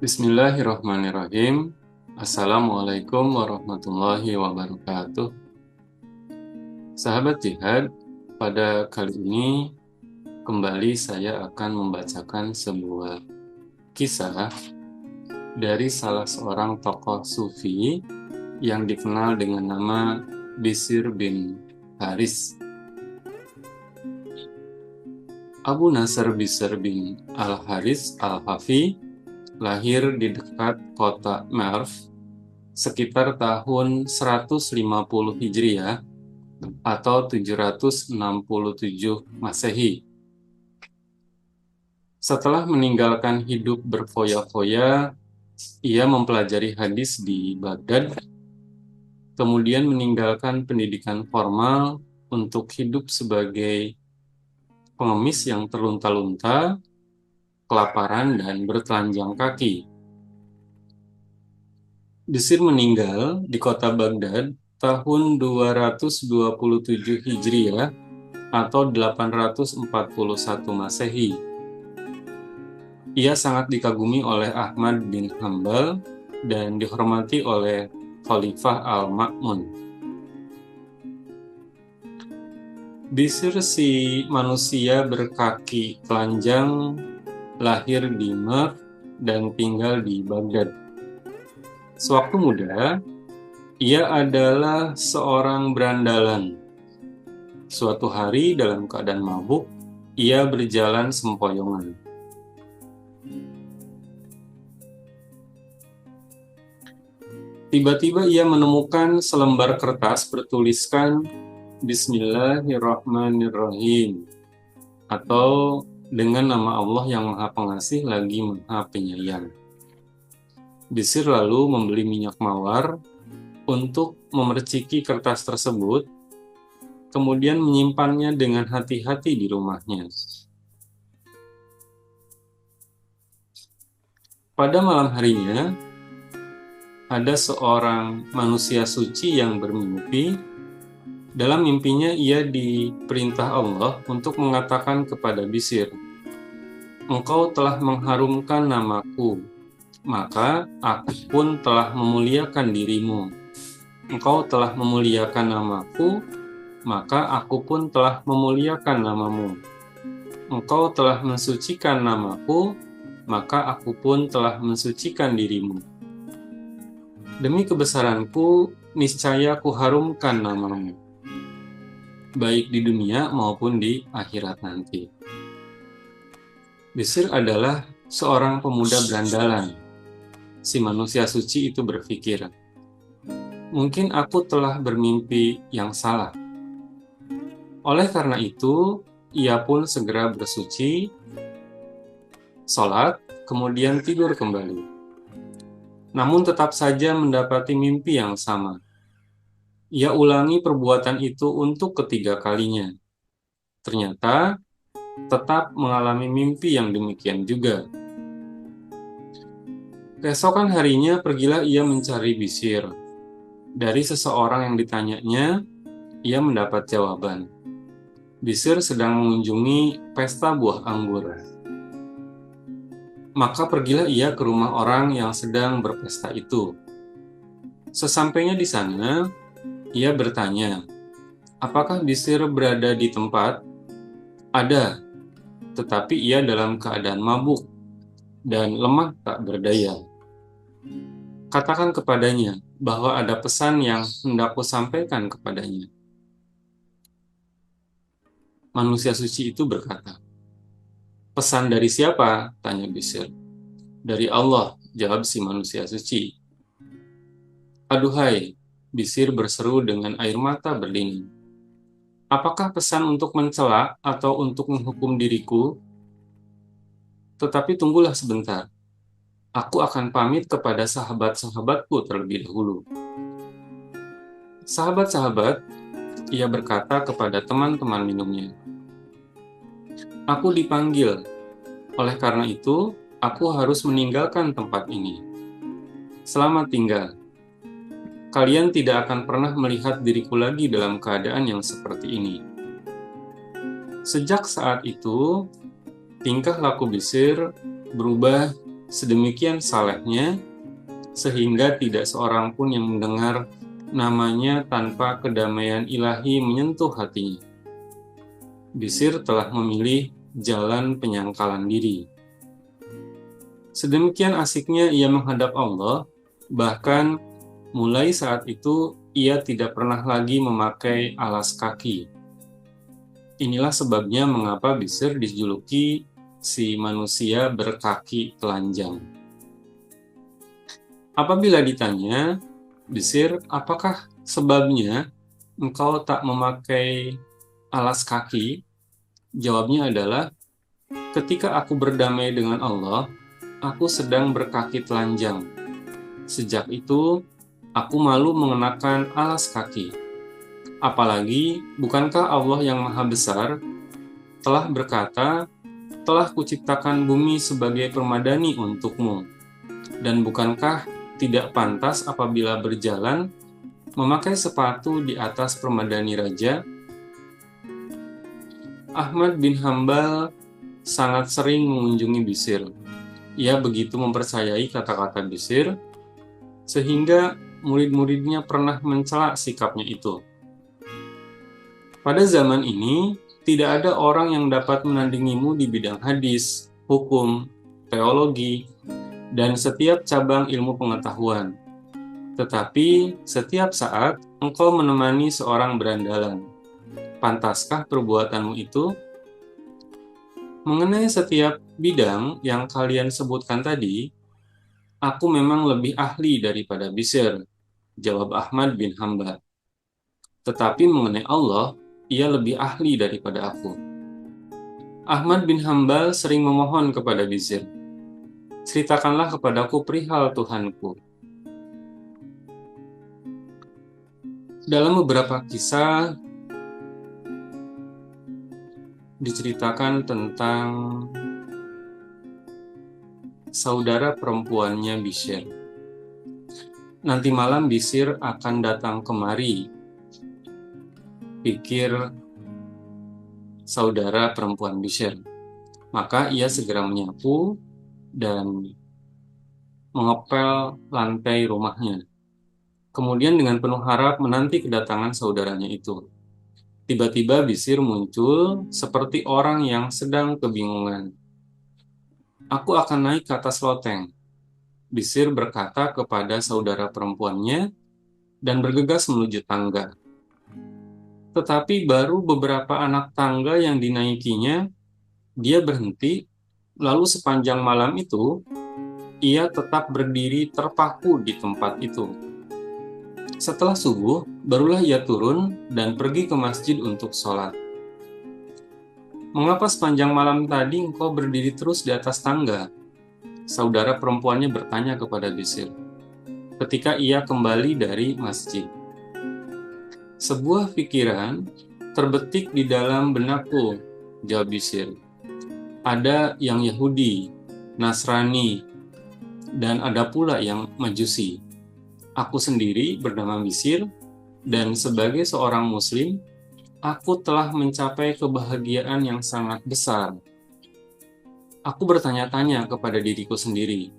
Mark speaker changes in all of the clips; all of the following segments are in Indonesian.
Speaker 1: Bismillahirrahmanirrahim. Assalamualaikum warahmatullahi wabarakatuh. Sahabat Jihad, pada kali ini kembali saya akan membacakan sebuah kisah dari salah seorang tokoh sufi yang dikenal dengan nama Bishr bin Haris. Abu Nasr Bishr bin Al-Haris Al-Hafi lahir di dekat kota Merv sekitar tahun 150 Hijriah atau 767 Masehi. Setelah meninggalkan hidup berfoya-foya, ia mempelajari hadis di Baghdad, kemudian meninggalkan pendidikan formal untuk hidup sebagai pengemis yang terlunta-lunta, kelaparan, dan bertelanjang kaki. Bishr meninggal di kota Baghdad tahun 227 Hijriah atau 841 Masehi. Ia sangat dikagumi oleh Ahmad bin Hanbal dan dihormati oleh Khalifah Al-Ma'mun. Bishr, si manusia berkaki telanjang, lahir di Merv dan tinggal di Baghdad. Sewaktu muda, ia adalah seorang berandalan. Suatu hari dalam keadaan mabuk, ia berjalan sempoyongan. Tiba-tiba ia menemukan selembar kertas bertuliskan Bismillahirrahmanirrahim, atau dengan nama Allah yang Maha Pengasih lagi Maha Penyayang. Bishr lalu membeli minyak mawar untuk memerciki kertas tersebut, kemudian menyimpannya dengan hati-hati di rumahnya. Pada malam harinya, ada seorang manusia suci yang bermimpi. Dalam mimpinya ia diperintah Allah untuk mengatakan kepada Bishr, "Engkau telah mengharumkan namaku, maka aku pun telah memuliakan dirimu. Engkau telah memuliakan namaku, maka aku pun telah memuliakan namamu. Engkau telah mensucikan namaku, maka aku pun telah mensucikan dirimu. Demi kebesaranku, niscaya kuharumkan namamu, baik di dunia maupun di akhirat nanti." Bishr adalah seorang pemuda berandalan. Si manusia suci itu berpikir, mungkin aku telah bermimpi yang salah. Oleh karena itu, ia pun segera bersuci, sholat, kemudian tidur kembali. Namun tetap saja mendapati mimpi yang sama. Ia ulangi perbuatan itu untuk ketiga kalinya. Ternyata tetap mengalami mimpi yang demikian juga. Keesokan harinya pergilah ia mencari Bishr. Dari seseorang yang ditanyanya, ia mendapat jawaban. Bishr sedang mengunjungi pesta buah anggur. Maka pergilah ia ke rumah orang yang sedang berpesta itu. Sesampainya di sana, ia bertanya, "Apakah Bishr berada di tempat?" "Ada, tetapi ia dalam keadaan mabuk dan lemah tak berdaya. Katakan kepadanya bahwa ada pesan yang hendak kusampaikan kepadanya." Manusia suci itu berkata, "Pesan dari siapa?" tanya Bishr. "Dari Allah," jawab si manusia suci. "Aduhai," Bishr berseru dengan air mata berlinang. "Apakah pesan untuk mencela atau untuk menghukum diriku? Tetapi tunggulah sebentar. Aku akan pamit kepada sahabat-sahabatku terlebih dahulu." Sahabat-sahabat, Ia berkata kepada teman-teman minumnya, "Aku dipanggil, oleh karena itu aku harus meninggalkan tempat ini. Selamat tinggal. Kalian tidak akan pernah melihat diriku lagi dalam keadaan yang seperti ini." Sejak saat itu, tingkah laku Bishr berubah sedemikian salehnya sehingga tidak seorang pun yang mendengar namanya tanpa kedamaian ilahi menyentuh hatinya. Bishr telah memilih jalan penyangkalan diri. Sedemikian asiknya ia menghadap Allah, bahkan mulai saat itu ia tidak pernah lagi memakai alas kaki. Inilah sebabnya mengapa Bishr dijuluki si manusia berkaki telanjang. Apabila ditanya, "Bishr, apakah sebabnya engkau tak memakai alas kaki?" Jawabnya adalah, "Ketika aku berdamai dengan Allah, aku sedang berkaki telanjang. Sejak itu, aku malu mengenakan alas kaki. Apalagi, bukankah Allah yang Maha Besar telah berkata, 'Telah kuciptakan bumi sebagai permadani untukmu,' dan bukankah tidak pantas apabila berjalan memakai sepatu di atas permadani raja?" Ahmad bin Hambal sangat sering mengunjungi Bishr. Ia begitu mempercayai kata-kata Bishr, sehingga murid-muridnya pernah mencela sikapnya itu. Pada zaman ini, tidak ada orang yang dapat menandingimu di bidang hadis, hukum, teologi, dan setiap cabang ilmu pengetahuan. Tetapi setiap saat engkau menemani seorang berandalan. Pantaskah perbuatanmu itu? Mengenai setiap bidang yang kalian sebutkan tadi, aku memang lebih ahli daripada Bishr, jawab Ahmad bin Hambal. Tetapi mengenai Allah, ia lebih ahli daripada aku. Ahmad bin Hambal sering memohon kepada Bishr, "Ceritakanlah kepadaku perihal Tuhanku." Dalam beberapa kisah diceritakan tentang saudara perempuannya Bishr. Nanti malam Bishr akan datang kemari, pikir saudara perempuan Bishr. Maka ia segera menyapu dan mengepel lantai rumahnya. Kemudian dengan penuh harap menanti kedatangan saudaranya itu. Tiba-tiba Bishr muncul seperti orang yang sedang kebingungan. "Aku akan naik ke atas loteng," Bishr berkata kepada saudara perempuannya dan bergegas menuju tangga. Tetapi baru beberapa anak tangga yang dinaikinya, dia berhenti, lalu sepanjang malam itu, ia tetap berdiri terpaku di tempat itu. Setelah subuh, barulah ia turun dan pergi ke masjid untuk sholat. "Mengapa sepanjang malam tadi engkau berdiri terus di atas tangga?" saudara perempuannya bertanya kepada Bishr ketika ia kembali dari masjid. "Sebuah pikiran terbetik di dalam benakku," jawab Bishr. "Ada yang Yahudi, Nasrani, dan ada pula yang Majusi. Aku sendiri bernama Bishr, dan sebagai seorang Muslim, aku telah mencapai kebahagiaan yang sangat besar. Aku bertanya-tanya kepada diriku sendiri,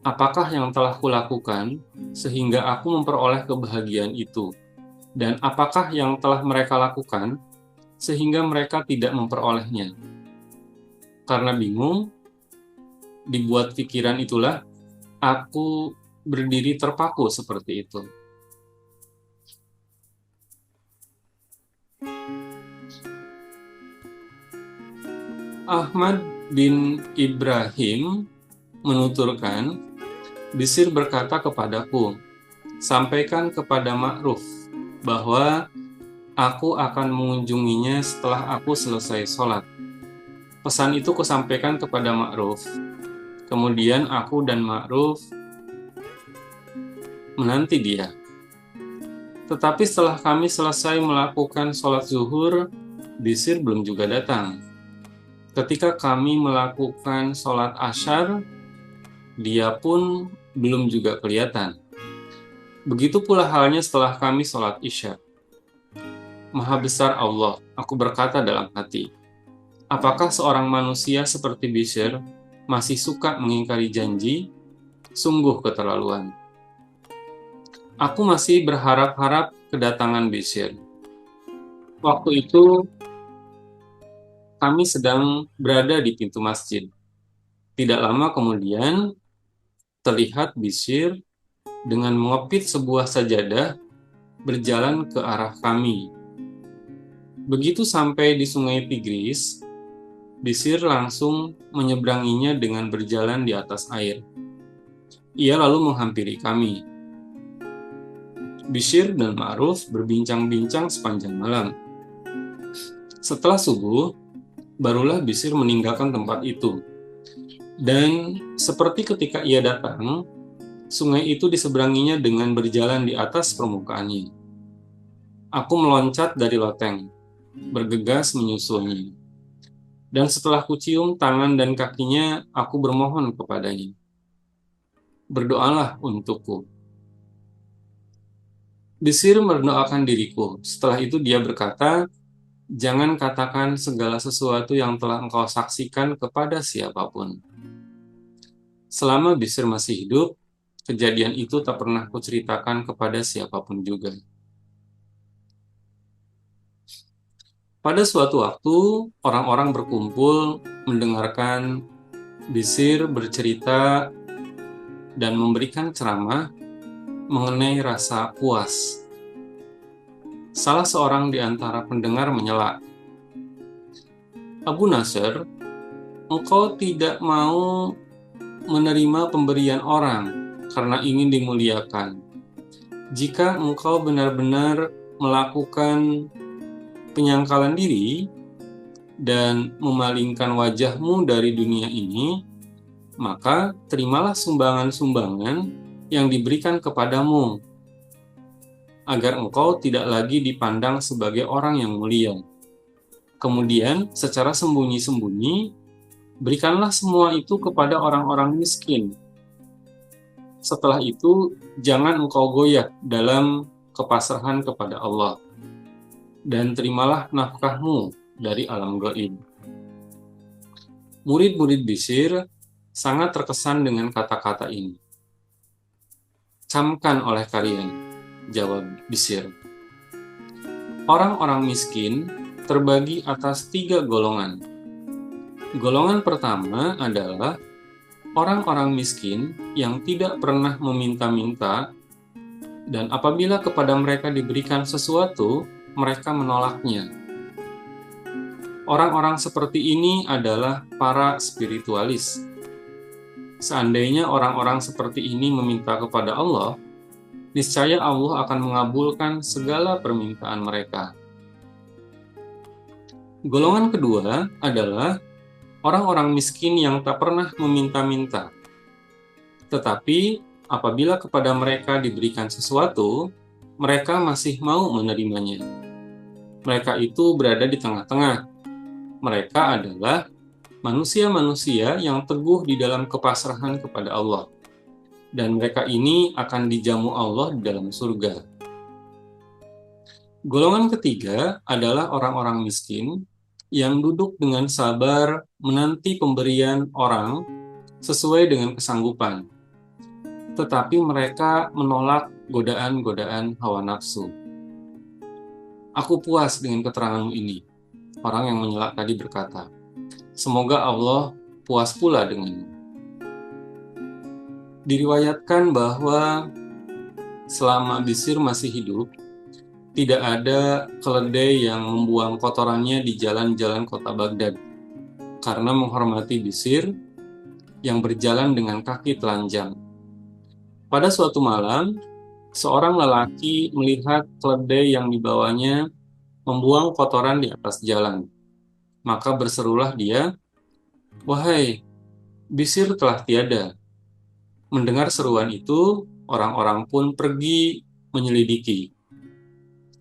Speaker 1: apakah yang telah kulakukan sehingga aku memperoleh kebahagiaan itu? Dan apakah yang telah mereka lakukan sehingga mereka tidak memperolehnya? Karena bingung, dibuat pikiran itulah, aku berdiri terpaku seperti itu." Ahmad bin Ibrahim menuturkan, "Bishr berkata kepadaku, 'Sampaikan kepada Ma'ruf bahwa aku akan mengunjunginya setelah aku selesai sholat.' Pesan itu kusampaikan kepada Ma'ruf. Kemudian aku dan Ma'ruf menanti dia. Tetapi setelah kami selesai melakukan sholat zuhur, Bishr belum juga datang. Ketika kami melakukan sholat asyar, dia pun belum juga kelihatan. Begitu pula halnya setelah kami sholat isya. Maha besar Allah, aku berkata dalam hati, apakah seorang manusia seperti Bishr masih suka mengingkari janji? Sungguh keterlaluan. Aku masih berharap-harap kedatangan Bishr. Waktu itu kami sedang berada di pintu masjid. Tidak lama kemudian terlihat Bishr dengan mengepit sebuah sajadah berjalan ke arah kami. Begitu sampai di Sungai Tigris, Bishr langsung menyeberanginya dengan berjalan di atas air. Ia lalu menghampiri kami. Bishr dan Ma'ruf berbincang-bincang sepanjang malam. Setelah subuh, barulah Bishr meninggalkan tempat itu. Dan seperti ketika ia datang, sungai itu diseberanginya dengan berjalan di atas permukaannya. Aku meloncat dari loteng, bergegas menyusulnya. Dan setelah kucium tangan dan kakinya, aku bermohon kepadanya. Berdoalah untukku. Bishr mendoakan diriku. Setelah itu dia berkata, jangan katakan segala sesuatu yang telah engkau saksikan kepada siapapun. Selama Bishr masih hidup, kejadian itu tak pernah kuceritakan kepada siapapun juga. Pada suatu waktu, orang-orang berkumpul mendengarkan Bishr bercerita dan memberikan ceramah mengenai rasa puas. Salah seorang di antara pendengar menyela, Abu Nasr, engkau tidak mau menerima pemberian orang karena ingin dimuliakan. Jika engkau benar-benar melakukan penyangkalan diri dan memalingkan wajahmu dari dunia ini, maka terimalah sumbangan-sumbangan yang diberikan kepadamu, agar engkau tidak lagi dipandang sebagai orang yang mulia. Kemudian, secara sembunyi-sembunyi, berikanlah semua itu kepada orang-orang miskin. Setelah itu, jangan engkau goyah dalam kepasrahan kepada Allah, dan terimalah nafkahmu dari alam gaib. Murid-murid Bishr sangat terkesan dengan kata-kata ini. Camkan oleh kalian, jawab Bishr. Orang-orang miskin terbagi atas 3 golongan. Golongan pertama adalah orang-orang miskin yang tidak pernah meminta-minta, dan apabila kepada mereka diberikan sesuatu, mereka menolaknya. Orang-orang seperti ini adalah para spiritualis. Seandainya orang-orang seperti ini meminta kepada Allah, niscaya Allah akan mengabulkan segala permintaan mereka. Golongan kedua adalah orang-orang miskin yang tak pernah meminta-minta. Tetapi apabila kepada mereka diberikan sesuatu, mereka masih mau menerimanya. Mereka itu berada di tengah-tengah. Mereka adalah manusia-manusia yang teguh di dalam kepasrahan kepada Allah. Dan mereka ini akan dijamu Allah di dalam surga. Golongan ketiga adalah orang-orang miskin yang duduk dengan sabar menanti pemberian orang sesuai dengan kesanggupan. Tetapi mereka menolak godaan-godaan hawa nafsu. Aku puas dengan keteranganmu ini, orang yang menyela tadi berkata. Semoga Allah puas pula denganmu. Diriwayatkan bahwa selama Bishr masih hidup, tidak ada keledai yang membuang kotorannya di jalan-jalan kota Baghdad karena menghormati Bishr yang berjalan dengan kaki telanjang. Pada suatu malam, seorang lelaki melihat keledai yang dibawanya membuang kotoran di atas jalan. Maka berserulah dia, "Wahai, Bishr telah tiada." Mendengar seruan itu, orang-orang pun pergi menyelidiki.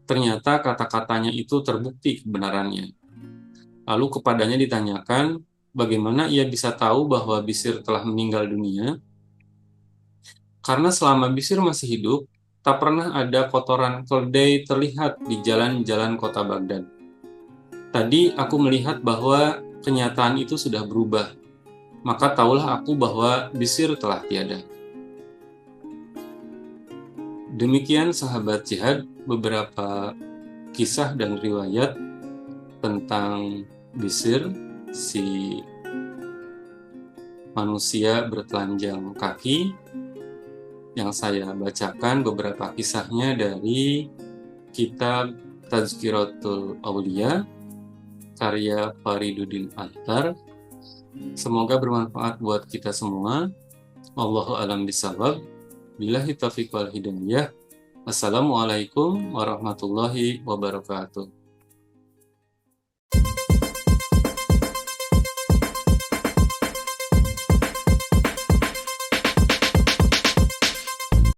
Speaker 1: Ternyata kata-katanya itu terbukti kebenarannya. Lalu kepadanya ditanyakan, bagaimana ia bisa tahu bahwa Bishr telah meninggal dunia? Karena selama Bishr masih hidup, tak pernah ada kotoran keledai terlihat di jalan-jalan kota Baghdad. Tadi aku melihat bahwa kenyataan itu sudah berubah, maka tahulah aku bahwa Bishr telah tiada. Demikian sahabat jihad, beberapa kisah dan riwayat tentang Bishr, si manusia bertelanjang kaki, yang saya bacakan beberapa kisahnya dari kitab Tazkiratul Aulia karya Fariduddin Attar. Semoga bermanfaat buat kita semua. Wallahu a'lam bishawab. Billahi taufiq wal hidayah. Assalamualaikum warahmatullahi wabarakatuh.